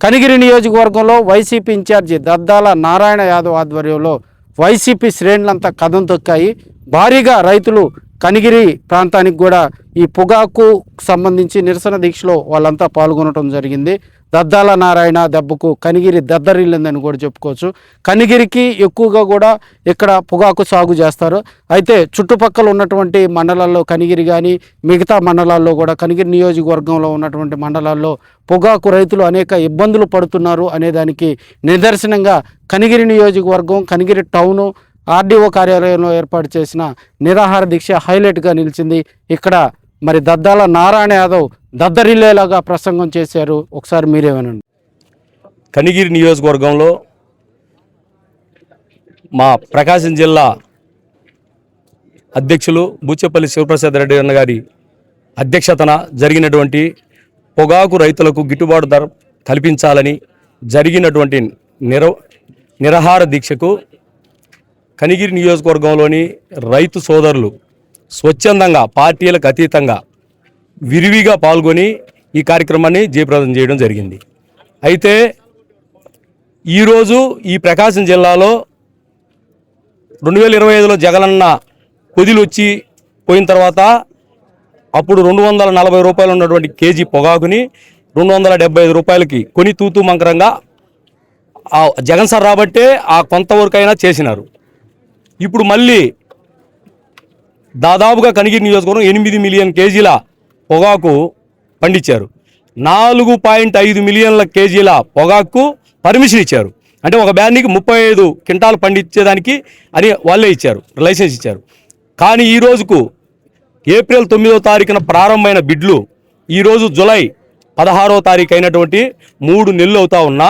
కనిగిరి నియోజకవర్గంలో YCP incharge Daddala Narayana Yadav ఆధ్వర్యంలో YCP శ్రేణులంతా కదం తొక్కాయి. భారీగా రైతులు కనిగిరి ప్రాంతానికి కూడా ఈ పొగాకు సంబంధించి నిరసన దీక్షలో వాళ్ళంతా పాల్గొనడం జరిగింది. దద్దాల నారాయణ దెబ్బకు కనిగిరి దద్దరిల్లిందని కూడా చెప్పుకోవచ్చు. కనిగిరికి ఎక్కువగా కూడా ఇక్కడ పొగాకు సాగు చేస్తారు. అయితే చుట్టుపక్కల ఉన్నటువంటి మండలాల్లో కనిగిరి కానీ మిగతా మండలాల్లో కూడా కనిగిరి నియోజకవర్గంలో ఉన్నటువంటి మండలాల్లో పొగాకు రైతులు అనేక ఇబ్బందులు పడుతున్నారు అనేదానికి నిదర్శనంగా కనిగిరి నియోజకవర్గం కనిగిరి టౌను ఆర్డీఓ కార్యాలయంలో ఏర్పాటు చేసిన నిరాహార దీక్ష హైలైట్గా నిలిచింది. ఇక్కడ మరి దద్దాల నారాయణ యాదవ్ దద్దరిల్లేలాగా ప్రసంగం చేశారు. ఒకసారి మీరే వినండి. కనిగిరి నియోజకవర్గంలో మా ప్రకాశం జిల్లా అధ్యక్షులు బూచేపల్లి శివప్రసాద్ రెడ్డి అన్న గారి అధ్యక్షతన జరిగినటువంటి పొగాకు రైతులకు గిట్టుబాటు ధర కల్పించాలని జరిగినటువంటి నిరాహార దీక్షకు కనిగిరి నియోజకవర్గంలోని రైతు సోదరులు స్వచ్ఛందంగా పార్టీలకు అతీతంగా విరివిగా పాల్గొని ఈ కార్యక్రమాన్ని జయప్రదం చేయడం జరిగింది. అయితే ఈరోజు ఈ ప్రకాశం జిల్లాలో 2025లో జగనన్న పొదిలు వచ్చి పోయిన తర్వాత అప్పుడు 240 రూపాయలు ఉన్నటువంటి కేజీ పొగాకుని 275 రూపాయలకి కొని తూతూ మంకరంగా జగన్ సార్ రాబట్టే ఆ కొంతవరకైనా చేసినారు. ఇప్పుడు మళ్ళీ దాదాపుగా కనిగిరి నియోజకవర్గం 8 మిలియన్ కేజీల పొగాకు పండించారు. 4.5 మిలియన్ల కేజీల పొగాకు పర్మిషన్ ఇచ్చారు. అంటే ఒక బ్యాన్కి 35 క్వింటాలు పండించేదానికి అని వాళ్ళే ఇచ్చారు, లైసెన్స్ ఇచ్చారు. కానీ ఈ రోజుకు ఏప్రిల్ 9వ తారీఖున ప్రారంభమైన బిడ్లు ఈరోజు జూలై 16వ తారీఖు అయినటువంటి 3 నెలలు అవుతా ఉన్నా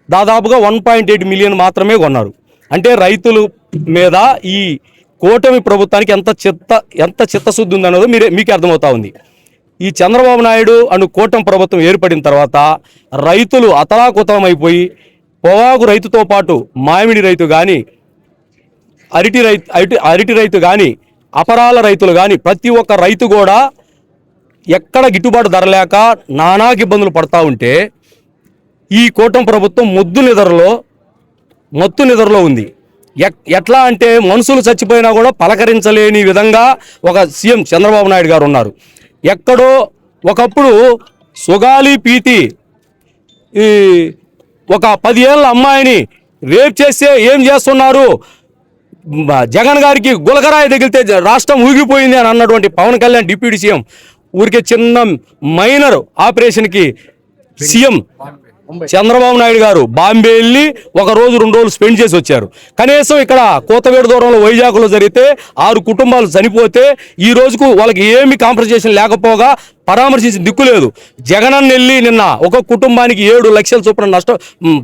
దాదాపుగా 1.8 మిలియన్ మాత్రమే కొన్నారు. అంటే రైతుల మీద ఈ కూటమి ప్రభుత్వానికి ఎంత చిత్తశుద్ధి ఉందన్నదో మీకే అర్థమవుతా ఉంది. ఈ చంద్రబాబు నాయుడు అను కూటమి ప్రభుత్వం ఏర్పడిన తర్వాత రైతులు అతలాకుతలమైపోయి పొగాకు రైతుతో పాటు మామిడి రైతు కానీ అరటి రైతు కానీ అపరాల రైతులు కానీ ప్రతి ఒక్క రైతు కూడా ఎక్కడ గిట్టుబాటు ధర లేక నానాకి ఇబ్బందులు పడతా ఉంటే ఈ కూటమి ప్రభుత్వం మత్తు నిద్రలో ఉంది. ఎట్లా అంటే మనుషులు చచ్చిపోయినా కూడా పలకరించలేని విధంగా ఒక సీఎం చంద్రబాబు నాయుడు గారు ఉన్నారు. ఎక్కడో ఒకప్పుడు సుగాలి పీతి ఒక 10 ఏళ్ళ అమ్మాయిని రేప్ చేస్తే ఏం చేస్తున్నారు, జగన్ గారికి గులకరాయి తగిలితే రాష్ట్రం ఊగిపోయింది అని అన్నటువంటి పవన్ కళ్యాణ్ డిప్యూటీ సీఎం ఊరికే చిన్న మైనర్ ఆపరేషన్కి సీఎం చంద్రబాబు నాయుడు గారు బాంబే వెళ్ళి 1 రోజు 2 రోజులు స్పెండ్ చేసి వచ్చారు. కనీసం ఇక్కడ కోతవేడు దూరంలో వైజాగ్లో జరిగితే 6 కుటుంబాలు చనిపోతే ఈ రోజుకు వాళ్ళకి ఏమి కాంపన్సేషన్ లేకపోగా పరామర్శించిన దిక్కు లేదు. జగనన్న వెళ్ళి నిన్న ఒక కుటుంబానికి 7 లక్షల చొప్పున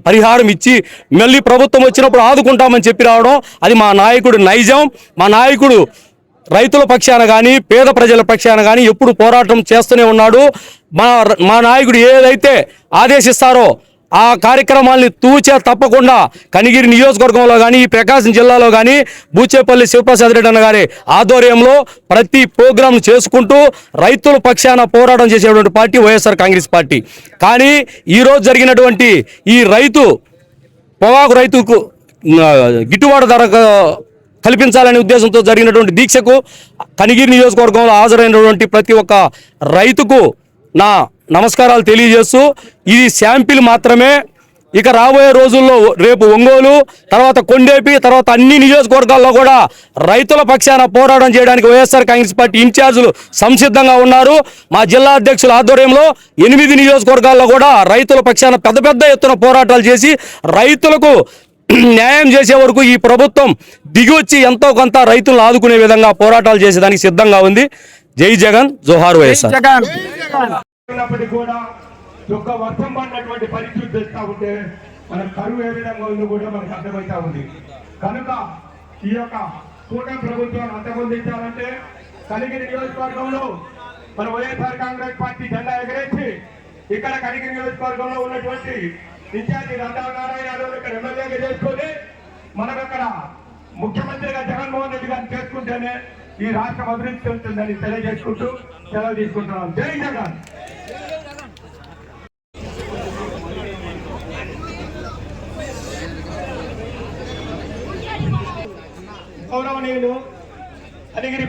పరిహారం ఇచ్చి మళ్ళీ ప్రభుత్వం వచ్చినప్పుడు ఆదుకుంటామని చెప్పి రావడం అది మా నాయకుడు నైజం. మా నాయకుడు రైతుల పక్షాన కానీ పేద ప్రజల పక్షాన కానీ ఎప్పుడు పోరాటం చేస్తూనే ఉన్నాడు. మా నాయకుడు ఏదైతే ఆదేశిస్తారో ఆ కార్యక్రమాల్ని తూచే తప్పకుండా కనిగిరి నియోజకవర్గంలో కానీ ఈ ప్రకాశం జిల్లాలో కానీ బూచేపల్లి శివప్రసాద్ రెడ్డి అన్న గారి ఆధ్వర్యంలో ప్రతి ప్రోగ్రాం చేసుకుంటూ రైతుల పక్షాన పోరాటం చేసేటువంటి పార్టీ వైఎస్ఆర్ కాంగ్రెస్ పార్టీ. కానీ ఈరోజు జరిగినటువంటి ఈ పొగాకు రైతుకు గిట్టుబాటు ధర కల్పించాలనే ఉద్దేశంతో జరిగినటువంటి దీక్షకు కనిగిరి నియోజకవర్గంలో హాజరైనటువంటి ప్రతి ఒక్క రైతుకు నా నమస్కారాలు తెలియజేస్తూ ఇది శాంపిల్ మాత్రమే. ఇక రాబోయే రోజుల్లో రేపు ఒంగోలు, తర్వాత కొండేపి, తర్వాత అన్ని నియోజకవర్గాల్లో కూడా రైతుల పక్షాన పోరాటం చేయడానికి వైఎస్ఆర్ కాంగ్రెస్ పార్టీ ఇన్ఛార్జీలు సంసిద్ధంగా ఉన్నారు. మా జిల్లా అధ్యక్షుల ఆధ్వర్యంలో 8 నియోజకవర్గాల్లో కూడా రైతుల పక్షాన పెద్ద ఎత్తున పోరాటాలు చేసి రైతులకు న్యాయం చేసే వరకు ఈ ప్రభుత్వం దిగివచ్చి ఎంతో కొంత రైతులను ఆదుకునే విధంగా పోరాటాలు చేసేదానికి సిద్ధంగా ఉంది. జై జగన్, జోహార్ వైఎస్ఆర్. వర్షం పడినటువంటి పరిస్థితి తెస్తా ఉంటే మన కరువు ఏ విధంగా ఉందో కూడా మనకు అర్థమవుతా ఉంది. కనుక ఈ యొక్క కూటమి ప్రభుత్వాన్ని అంతమొందించాలంటే కనిగిరి నియోజకవర్గంలో మన వైఎస్ఆర్ కాంగ్రెస్ పార్టీ జెండా ఎగరేసి ఇక్కడ కనిగిరి నియోజకవర్గంలో ఉన్నటువంటి ఇన్ఛార్జి దద్దాల నారాయణ యాదవ్ ఇక్కడ ఎమ్మెల్యేగా చేసుకొని మనకు అక్కడ ముఖ్యమంత్రిగా జగన్మోహన్ రెడ్డి గారిని చేసుకుంటేనే ఈ రాష్ట్రం అభివృద్ధి చెందుతుందని తెలియజేసుకుంటూ సెలవు తీసుకుంటున్నాం. జై జగన్. గౌరవనీయులు అలిగిరి